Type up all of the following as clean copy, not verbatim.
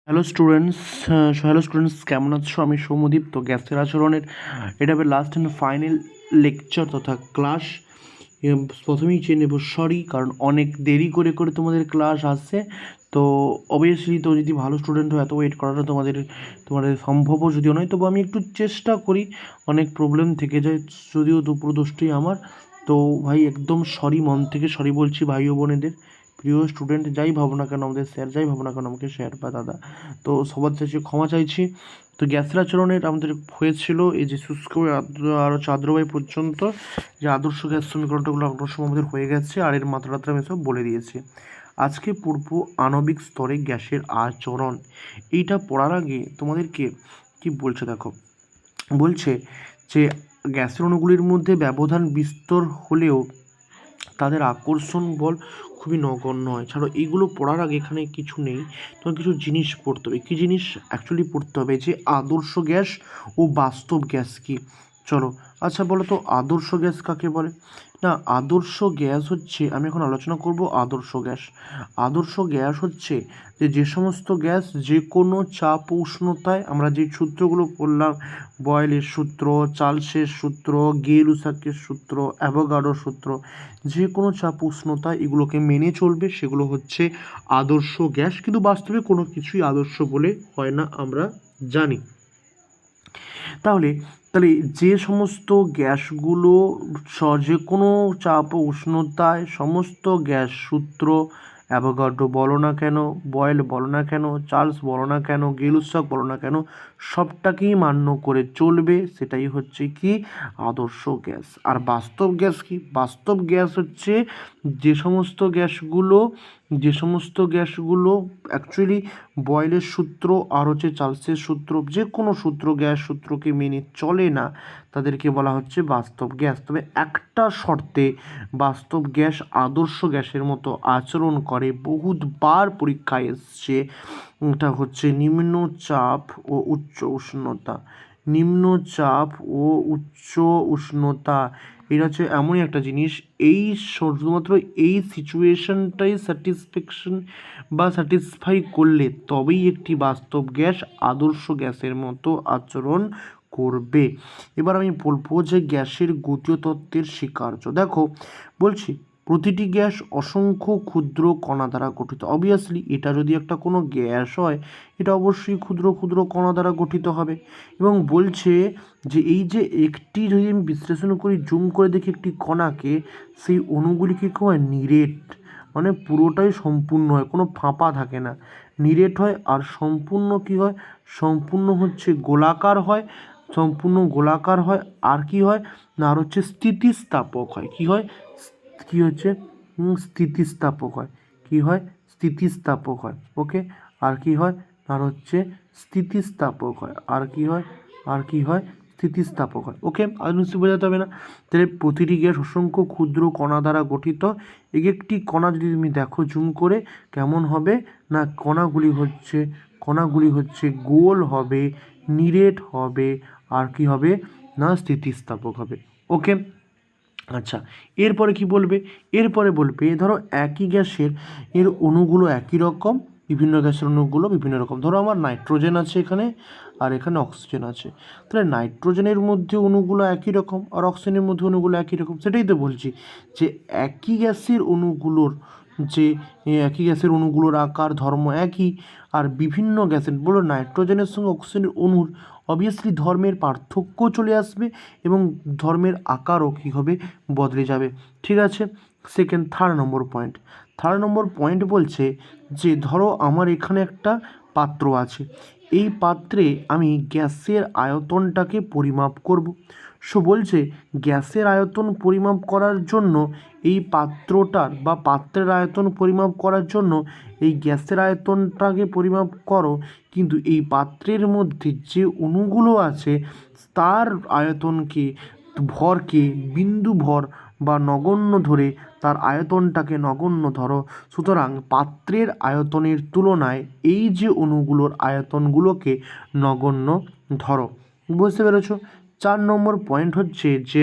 Hello students কেমন আছো? আমি সৌম্যদীপ। তো গ্যাসের আচরণের এটা হবে লাস্ট অ্যান্ড ফাইনাল লেকচার তথা ক্লাস। প্রথমেই চেয়ে নেব সরি, কারণ অনেক দেরি করে করে তোমাদের ক্লাস আসছে। তো অবভিয়াসলি তো যদি ভালো স্টুডেন্ট হয় এত ওয়েট করাটা তোমাদের সম্ভবও যদিও নয়, তবু আমি একটু চেষ্টা করি। অনেক প্রবলেম থেকে যায়, যদিও দুপুর দোষটাই আমার। তো ভাই একদম সরি, মন থেকে সরি বলছি ভাই ও বোনেদের। প্রিয় স্টুডেন্ট যাই ভাবো না কেন, আমাদের স্যার যাই ভাবো না কেন, আমাকে স্যার বা দাদা, তো সবার কাছে ক্ষমা চাইছি। তো গ্যাসের আচরণের আমাদের হয়েছিল এই যে শুষ্ক আরও চাঁদ্রবাই পর্যন্ত যে আদর্শ গ্যাস সমীকরণটাগুলো আদর্শ আমাদের হয়ে গেছে, আর এর মাত্রাটা আমি সব বলে দিয়েছি। আজকে পড়ব আণবিক স্তরে গ্যাসের আচরণ। এইটা পড়ার আগে তোমাদেরকে কি বলছে দেখো, বলছে যে গ্যাসের অণুগুলির মধ্যে ব্যবধান বিস্তর হলেও তাদের আকর্ষণ বল খুবই নগণ্য হয়। ছাড়ো এইগুলো পড়ার আগে এখানে কিছু নেই, তোমার কিছু জিনিস পড়তে হবে। কী জিনিস অ্যাকচুয়ালি পড়তে হবে? যে আদর্শ গ্যাস ও বাস্তব গ্যাস কী। চলো আচ্ছা বলো তো, আদর্শ গ্যাস কাকে বলে? না, আদর্শ গ্যাস হচ্ছে, আমি এখন আলোচনা করব আদর্শ গ্যাস। আদর্শ গ্যাস হচ্ছে যে সমস্ত গ্যাস যে কোনো চাপ ও উষ্ণতায়, আমরা যে সূত্রগুলো পড়লাম, বয়েলের সূত্র, চার্লসের সূত্র, গিয়ে-লুসাকের সূত্র, অ্যাভোগাড্রোর সূত্র, যে কোনো চাপ উষ্ণতা এগুলোকে মেনে চলবে, সেগুলো হচ্ছে আদর্শ গ্যাস। কিন্তু বাস্তবে কোনো কিছুই আদর্শ বলে হয় না, আমরা জানি। তাহলে তাহলে যে সমস্ত গ্যাসগুলো যে কোনো চাপ ও উষ্ণতায়, সমস্ত গ্যাস সূত্র, অ্যাভোগাড্রো বলো না কেন, বয়েল বলো না কেন, চার্লস বলো না কেন, গিয়ে-লুসাক বলো না কেন, সবটাকেই মান্য করে চলবে, সেটাই হচ্ছে কি আদর্শ গ্যাস। আর বাস্তব গ্যাস কি? বাস্তব গ্যাস হচ্ছে যে সমস্ত গ্যাসগুলো অ্যাকচুয়ালি বয়েলের সূত্র আর হচ্ছে চার্লসের সূত্র, যে কোনো সূত্র, গ্যাস সূত্রকে মেনে চলে না, তাদেরকে বলা হচ্ছে বাস্তব গ্যাস। তবে একটা শর্তে বাস্তব গ্যাস আদর্শ গ্যাসের মতো আচরণ করে, বহুতবার পরীক্ষায় এসছে। এটা হচ্ছে নিম্নচাপ ও উচ্চ উষ্ণতা। নিম্নচাপ ও উচ্চ উষ্ণতা, এটা হচ্ছে এমনই একটা জিনিস, এই শুধুমাত্র এই সিচুয়েশনটাই স্যাটিসফাই করলে তবেই একটি বাস্তব গ্যাস আদর্শ গ্যাসের মতো আচরণ করবে। এবার আমি বলবো যে গ্যাসের গতীয় তত্ত্বের স্বীকার্য। দেখো বলছি, প্রতিটি গ্যাস অসংখ্য ক্ষুদ্র কণা দ্বারা গঠিত। অবভিয়াসলি এটা যদি একটা কোনো গ্যাস হয়, এটা অবশ্যই ক্ষুদ্র ক্ষুদ্র কণা দ্বারা গঠিত হবে। এবং বলছে যে এই যে একটি, যদি আমি বিশ্লেষণ করি, জুম করে দেখি একটি কণাকে, সেই অণুগুলিকে কি হয়? নিরেট, মানে পুরোটাই সম্পূর্ণ হয়, কোনো ফাঁপা থাকে না, নিরেট হয়। আর সম্পূর্ণ কি হয়? সম্পূর্ণ হচ্ছে গোলাকার হয়, সম্পূর্ণ গোলাকার হয়। আর কি হয় না, আর হচ্ছে স্থিতিস্থাপক হয়। কি হয়? কি হচ্ছে? স্থিতিস্থাপক হয়। কি হয়? স্থিতিস্থাপক হয়। ওকে। আর কি হয়? আর হচ্ছে স্থিতিস্থাপক হয়। আর কি হয়? আর কি হয়? স্থিতিস্থাপক হয়। ওকে, আর নিশ্চয়ই বোঝাতে হবে না। তাহলে প্রতিটি গ্যাস অসংখ্য ক্ষুদ্র কণা দ্বারা গঠিত। এক একটি কণা যদি তুমি দেখো জুম করে, কেমন হবে না, কণাগুলি হচ্ছে গোল হবে, নিরেট হবে, আর কি হবে না, স্থিতিস্থাপক হবে। ওকে। আচ্ছা, এরপরে কি বলবে? এরপরে বলবে ধরো একই গ্যাসের এর অণুগুলো একই রকম, বিভিন্ন গ্যাসের অণুগুলো বিভিন্ন রকম। ধরো আমার নাইট্রোজেন আছে এখানে, আর এখানে অক্সিজেন আছে। তাহলে নাইট্রোজেনের মধ্যে অণুগুলো একই রকম, আর অক্সিজেনের মধ্যে অণুগুলো একই রকম। সেটাই তো বলছি যে একই গ্যাসের অণুগুলোর যে একই গ্যাসের অণুগুলোর আকার ধর্ম একই, আর বিভিন্ন গ্যাসের বলো নাইট্রোজেনের সঙ্গে অক্সিজেনের অণুর অবভিয়াসলি ধর্মের পার্থক্য চলে আসবে, এবং ধর্মের আকারও কী হবে? বদলে যাবে। ঠিক আছে। থার্ড নম্বর পয়েন্ট বলছে যে ধরো আমার এখানে একটা পাত্র আছে, এই পাত্রে আমি গ্যাসের আয়তনটাকে পরিমাপ করব। সো বলছে গ্যাসের আয়তন পরিমাপ করার জন্য এই পাত্রটার বা পাত্রের আয়তন পরিমাপ করার জন্য এই গ্যাসের আয়তনটাকে পরিমাপ করো, কিন্তু এই পাত্রের মধ্যে যে অণুগুলো আছে তার আয়তনকে, ভরকে বিন্দু ভর বা নগণ্য ধরে তার আয়তনটাকে নগণ্য ধরো। সুতরাং পাত্রের আয়তনের তুলনায় এই যে অণুগুলোর আয়তনগুলোকে নগণ্য ধরো। বুঝতে পেরেছ? 4 নম্বর পয়েন্ট হচ্ছে যে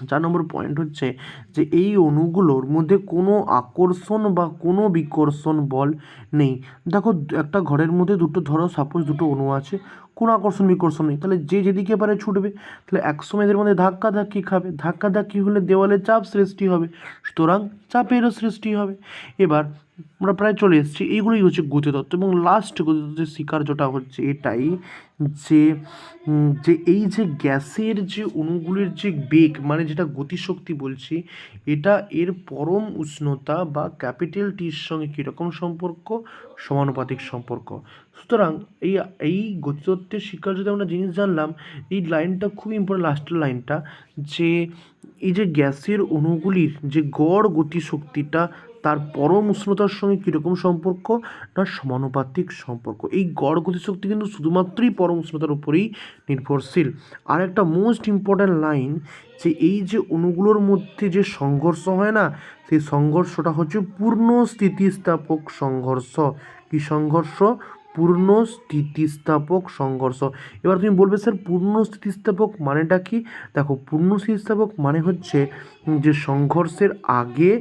4 নম্বর পয়েন্ট হচ্ছে যে এই অণুগুলোর মধ্যে কোনো আকর্ষণ বা কোনো বিকর্ষণ বল নেই। দেখো একটা ঘরের মধ্যে ধরো সাপোজ দুটো অণু আছে, কোনো আকর্ষণ বিকর্ষণ নেই, তাহলে যে যেদিকে পারে ছুটবে, তাহলে একসময় এদের মধ্যে ধাক্কাধাক্কি খাবে, ধাক্কাধাক্কি হলে দেওয়ালে চাপ সৃষ্টি হবে, সুতরাং চাপেরও সৃষ্টি হবে। এবার আমরা প্রায় চলে এসেছি, এইগুলোই হচ্ছে গতিতত্ত্ব। এবং লাস্ট গতিতত্ত্বের স্বীকার্যটা হচ্ছে এটাই যে যে এই যে গ্যাসের যে অণুগুলির যে বেগ, মানে যেটা গতিশক্তি বলছি, এটা এর পরম উষ্ণতা বা ক্যাপিটাল টির সঙ্গে কীরকম সম্পর্ক, সমানুপাতিক সম্পর্ক। সুতরাং এই এই গতিতত্ত্বের শিক্ষার যদি আমরা জিনিস জানলাম, এই লাইনটা খুব ইম্পর্টেন্ট, লাস্টের লাইনটা, যে এই যে গ্যাসের অণুগুলির যে গড় গতিশক্তিটা তার পরম উষ্ণতার সঙ্গে কীরকম সম্পর্ক, না সমানুপাতিক সম্পর্ক। এই গড় গতিশক্তি কিন্তু শুধুমাত্রই পরম উষ্ণতার উপরেই নির্ভরশীল। আর একটা মোস্ট ইম্পর্ট্যান্ট লাইন, যে এই যে অণুগুলোর মধ্যে যে সংঘর্ষ হয় না, সেই সংঘর্ষটা হচ্ছে পূর্ণ স্থিতিস্থাপক সংঘর্ষ। কি সংঘর্ষ? পূর্ণ স্থিতিস্থাপক সংঘর্ষ। এবার তুমি বলবে স্যার পূর্ণ স্থিতিস্থাপক মানেটা কি? দেখো, পূর্ণ স্থিতিস্থাপক মানে হচ্ছে যে সংঘর্ষের আগে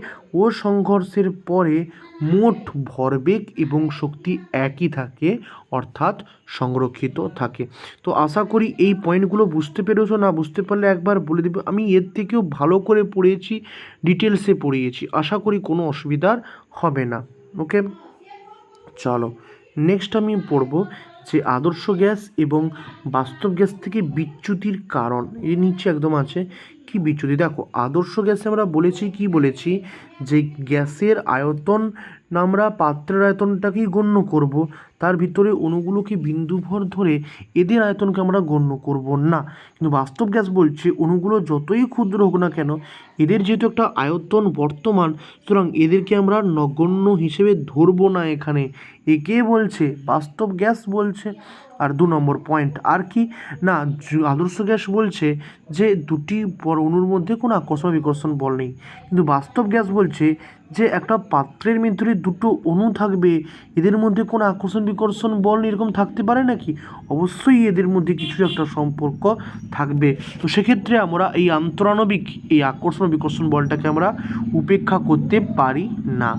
ও সংঘর্ষের পরে মোট ভরবেগ এবং শক্তি একই থাকে, অর্থাৎ সংরক্ষিত থাকে। তো আশা করি এই পয়েন্টগুলো বুঝতে পেরেছো। না বুঝতে পারলে একবার বলে দেবো, আমি এর থেকেও ভালো করে পড়িয়েছি, ডিটেলসে পড়িয়েছি, আশা করি কোনো অসুবিধার হবে না। ওকে, চলো নেক্সট আমি পড়ব যে আদর্শ গ্যাস এবং বাস্তব গ্যাস থেকে বিচ্যুতির কারণ। এর নিচে একদম আছে কি বিচ্যুতি। দেখো, আদর্শ গ্যাসে আমরা বলেছি কি বলেছি, যে গ্যাসের আয়তন আমরা পাত্রের আয়তনটাকেই গণ্য করব, তার ভিতরে অণুগুলোকে বিন্দুভর ধরে এদের আয়তনকে আমরা গণ্য করব না। কিন্তু বাস্তব গ্যাস বলছে অণুগুলো যতই ক্ষুদ্র হোক না কেন, এদের যেহেতু একটা আয়তন বর্তমান, সুতরাং এদেরকে আমরা নগণ্য হিসেবে ধরবো না। এখানে একে বলছে বাস্তব গ্যাস বলছে। আর 2 নম্বর পয়েন্ট আর কি না, আদর্শ গ্যাস বলছে যে দুটি অণুর মধ্যে কোনো আকর্ষণ বিকর্ষণ বল নেই। কিন্তু বাস্তব গ্যাস বলছে যে একটা পাত্রের ভিতরে দুটো অণু থাকবে, এদের মধ্যে কোনো আকর্ষণ বিকর্ষণ বল এরকম থাকতে পারে নাকি? অবশ্যই এদের মধ্যে কিছু একটা সম্পর্ক থাকবে। তো সেক্ষেত্রে আমরা এই আন্তরাণবিক এই আকর্ষণ বিকর্ষণ বলটাকে আমরা উপেক্ষা করতে পারি না।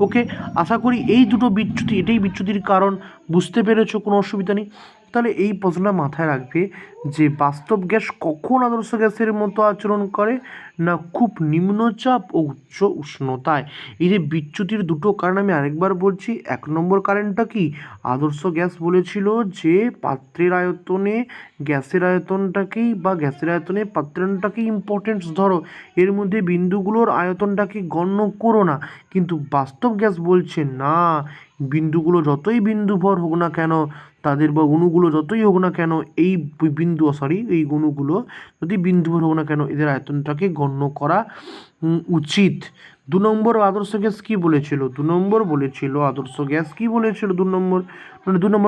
ওকে, আশা করি এই দুটো বিচ্যুতি, এটাই বিচ্যুতির কারণ। বুঝতে পেরেছো? কোনো অসুবিধা নেই। তাহলে এই প্রশ্নটা মাথায় রাখবে যে বাস্তব গ্যাস কখন আদর্শ গ্যাসের মতো আচরণ করে, না খুব নিম্নচাপ ও উচ্চ উষ্ণতায়। এই যে বিচ্যুতির দুটো কারণ আমি আরেকবার বলছি। 1 নম্বর কারণটা কি, আদর্শ গ্যাস বলেছিল যে পাত্রের আয়তনে গ্যাসের আয়তনটাকেই বা গ্যাসের আয়তনে পাত্রটাকেই ইম্পর্টেন্স ধরো, এর মধ্যে বিন্দুগুলোর আয়তনটাকে গণ্য করো না। কিন্তু বাস্তব গ্যাস বলছে না, বিন্দুগুলো যতই বিন্দুভর হোক না কেন, তাদের বা অণুগুলো যতই হোক না কেন, এই এই অণুগুলো যদি বিন্দুভর হোক না কেন, এদের আয়তনটাকে গণ্য করা উচিত। 2 নম্বর আদর্শ গ্যাস কী বলেছিল? 2 নম্বর বলেছিল আদর্শ গ্যাস কী বলেছিল? 2 নম্বর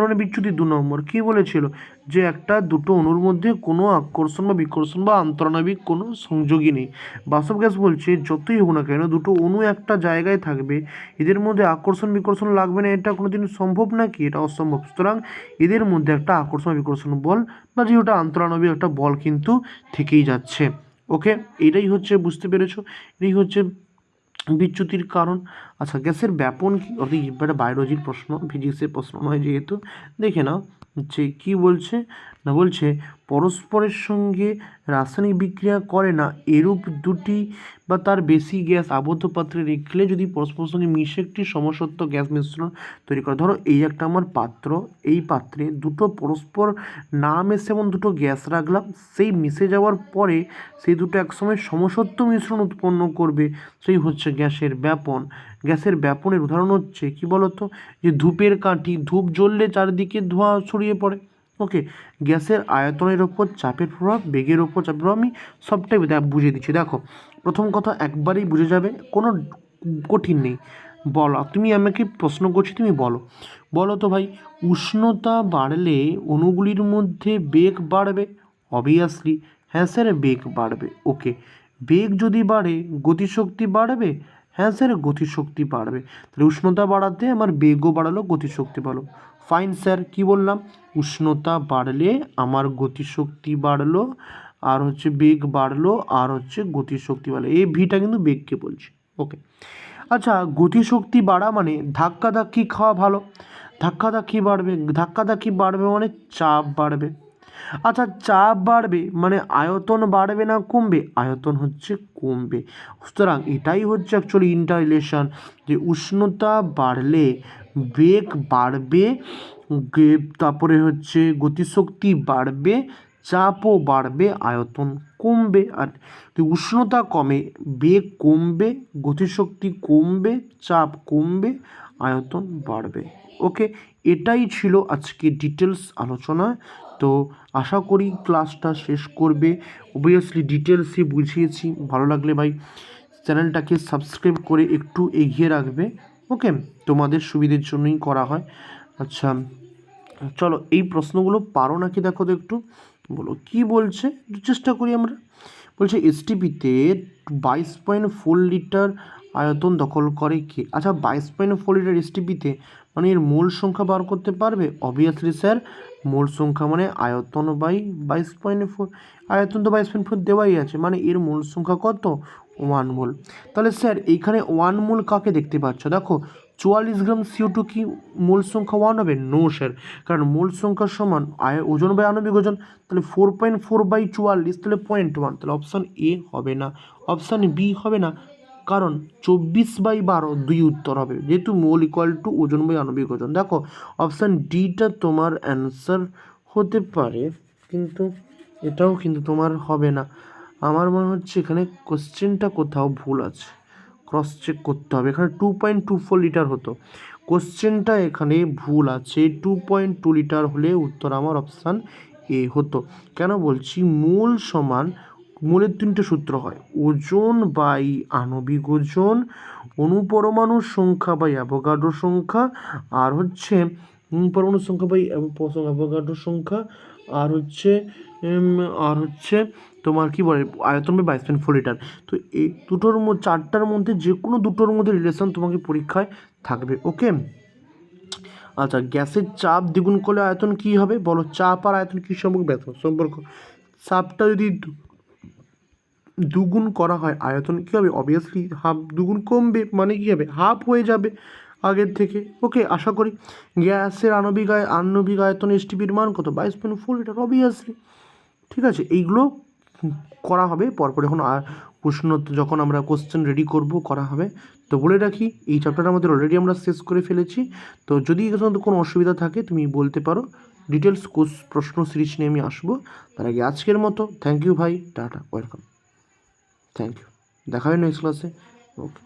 মানে বিচ্যুতি। 2 নম্বর কী বলেছিল? যে একটা দুটো অণুর মধ্যে কোনো আকর্ষণ বা বিকর্ষণ বা আন্তরাণবিক কোনো সংযোগই নেই। বাস্তব গ্যাস বলছে যতই হোক না কেন, দুটো অণু একটা জায়গায় থাকবে, এদের মধ্যে আকর্ষণ বিকর্ষণ লাগবে না, এটা কোনোদিন সম্ভব নাকি? এটা অসম্ভব। সুতরাং এদের মধ্যে একটা আকর্ষণ বিকর্ষণ বল বা যেটা আন্তরাণবিক একটা বল কিন্তু থেকেই যাচ্ছে। ওকে, এটাই হচ্ছে, বুঝতে পেরেছো? এটাই হচ্ছে বিচ্যুতির কারণ। আচ্ছা, গ্যাসের ব্যাপন কি? অর্থাৎ বায়োলজির প্রশ্ন, ফিজিক্সের প্রশ্ন নয় যেহেতু। দেখে নাও যে কী বলছে, না বলছে পরস্পরের সঙ্গে রাসায়নিক বিক্রিয়া করে না এরূপ দুটি বা তার বেশি গ্যাস আবদ্ধ পাত্রে রেখলে যদি পরস্পরের সঙ্গে মিশে একটি সমসত্ব গ্যাস মিশ্রণ তৈরি করে। ধরো এই একটা আমার পাত্র, এই পাত্রে দুটো পরস্পর না মেশে এমন দুটো গ্যাস রাখলাম, সেই মিশে যাওয়ার পরে সেই দুটো একসময় সমসত্ব মিশ্রণ উৎপন্ন করবে, সেই হচ্ছে গ্যাসের ব্যাপন। গ্যাসের ব্যাপনের উদাহরণ হচ্ছে কি বলতো, যে ধূপের কাঠি, ধূপ জ্বললে চারিদিকে ধোঁয়া ছড়িয়ে পড়ে। ওকে, গ্যাসের আয়তনের ওপর চাপের প্রভাব, বেগের ওপর চাপের প্রভাব, আমি সবটাই বুঝিয়ে দিচ্ছি। দেখো, প্রথম কথা একবারেই বুঝে যাবে, কোনো কঠিন নেই। বলো, তুমি আমাকে প্রশ্ন করছি, তুমি বলো। বলো তো ভাই, উষ্ণতা বাড়লে অণুগুলির মধ্যে বেগ বাড়বে? অবভিয়াসলি হ্যাঁ স্যার, বেগ বাড়বে। ওকে, বেগ যদি বাড়ে গতিশক্তি বাড়বে? হ্যাঁ স্যার, গতিশক্তি বাড়বে। তাহলে উষ্ণতা বাড়াতে আমার বেগও বাড়ালো, গতিশক্তি বাড়লো। ফাইন স্যার, কী বললাম? উষ্ণতা বাড়লে আমার গতিশক্তি বাড়লো আর হচ্ছে বেগ বাড়লো আর হচ্ছে গতিশক্তি বাড়লো, এই ভিটা কিন্তু বেগকে বলছে। ওকে, আচ্ছা গতিশক্তি বাড়া মানে ধাক্কাধাক্কি খাওয়া ভালো, ধাক্কাধাক্কি বাড়বে মানে চাপ বাড়বে। আচ্ছা চাপ বাড়বে মানে আয়তন বাড়বে না কমবে? আয়তন হচ্ছে কমবে। সুতরাং এটাই হচ্ছে অ্যাকচুয়ালি ইন্টাররিলেশন, যে উষ্ণতা বাড়লে বেগ বাড়বে, তারপরে হচ্ছে গতিশক্তি বাড়বে, চাপও বাড়বে, আয়তন কমবে। আর উষ্ণতা কমে বেগ কমবে, গতিশক্তি কমবে, চাপ কমবে, আয়তন বাড়বে। ওকে, এটাই ছিল আজকে ডিটেলস আলোচনা। তো আশা করি ক্লাসটা শেষ করবে, অবভিয়াসলি ডিটেলসই বুঝিয়েছি। ভালো লাগলে ভাই চ্যানেলটাকে সাবস্ক্রাইব করে একটু এগিয়ে রাখবে। ওকে, তোমাদের সুবিধের জন্যই করা হয়। আচ্ছা চলো এই প্রশ্নগুলো পারো নাকি দেখো তো একটু, বলো কি বলছে, চেষ্টা করি আমরা। বলছে এসটিপিতে 22.4 লিটার আয়তন দখল করে কে? আচ্ছা 22.4 লিটার এসটিপিতে মানে এর মোল সংখ্যা বার করতে পারবে? অবভিয়াসলি স্যার, মোল সংখ্যা মানে আয়তন বাই 22.4, আয়তন তো 22.4 দেওয়াই আছে, মানে এর মোল সংখ্যা কত? 1 মোল। তাহলে স্যার এইখানে 1 মোল কাকে দেখতে পাচ্ছ? দেখো 44 গ্রাম CO2 কি মোল সংখ্যা 1 হবে? নো স্যার, কারণ মোল সংখ্যা সমান ওজন বাই আণবিক ওজন। তাহলে 4.4/44, তাহলে 0.1, তাহলে অপশান এ হবে না, অপশান বি হবে না, কারণ 24/12 দুই উত্তর হবে, যেহেতু মোল ইকুয়াল টু ওজন বাই আণবিক ওজন। দেখো অপশান ডিটা তোমার অ্যান্সার হতে পারে, কিন্তু এটাও কিন্তু তোমার হবে না। আমার মনে হচ্ছে এখানে কোশ্চেনটা কোথাও ভুল আছে, ক্রস চেক করতে হবে। এখানে 2.24 লিটার হতো, কোশ্চেনটা এখানে ভুল আছে, 2.2 লিটার হলে উত্তর আমার অপশান এ হতো। কেন বলছি? মোল সমান, মোলের 3টে সূত্র হয়, ওজন বাই আণবিক ওজন, অণুপরমাণুর সংখ্যা বাই অ্যাভোগাড্রো সংখ্যা, আর হচ্ছে পরমাণুর সংখ্যা বাই অ্যাভোগাড্রো সংখ্যা, আর হচ্ছে তোমার কি বলে আয়তন বাই 22.4 লিটার। তো এই দুটোর মধ্যে, চারটার মধ্যে যে কোনো দুটোর মধ্যে রিলেশন তোমাকে পরীক্ষায় থাকবে। ওকে, আচ্ছা গ্যাসের চাপ দ্বিগুণ করলে আয়তন কী হবে বলো? চাপ আর আয়তন কী সম্পর্ক? চাপটা যদি দুগুণ করা হয় আয়তন কী হবে? অবভিয়াসলি হাফ, দুগুণ কমবে মানে কী হবে? হাফ হয়ে যাবে আগের থেকে। ওকে, আশা করি গ্যাসের আণবিক আয়তন এসটিপির মান কত? 22.4 লিটার, অবভিয়াসলি। ঠিক আছে, এইগুলো করা হবে পরপর যখন আমরা কোশ্চেন রেডি করব করা হবে। তো বলে রাখি এই চ্যাপ্টারটা আমাদের অলরেডি আমরা শেষ করে ফেলেছি। তো যদি কোনো অসুবিধা থাকে তুমি বলতে পারো, ডিটেলস প্রশ্ন সিরিজ নিয়ে আমি আসবো। তার আগে আজকের মতো থ্যাংক ইউ ভাই, টাটা, ওয়েলকাম, থ্যাংক ইউ, দেখা হয় নেক্সট ক্লাসে। ওকে।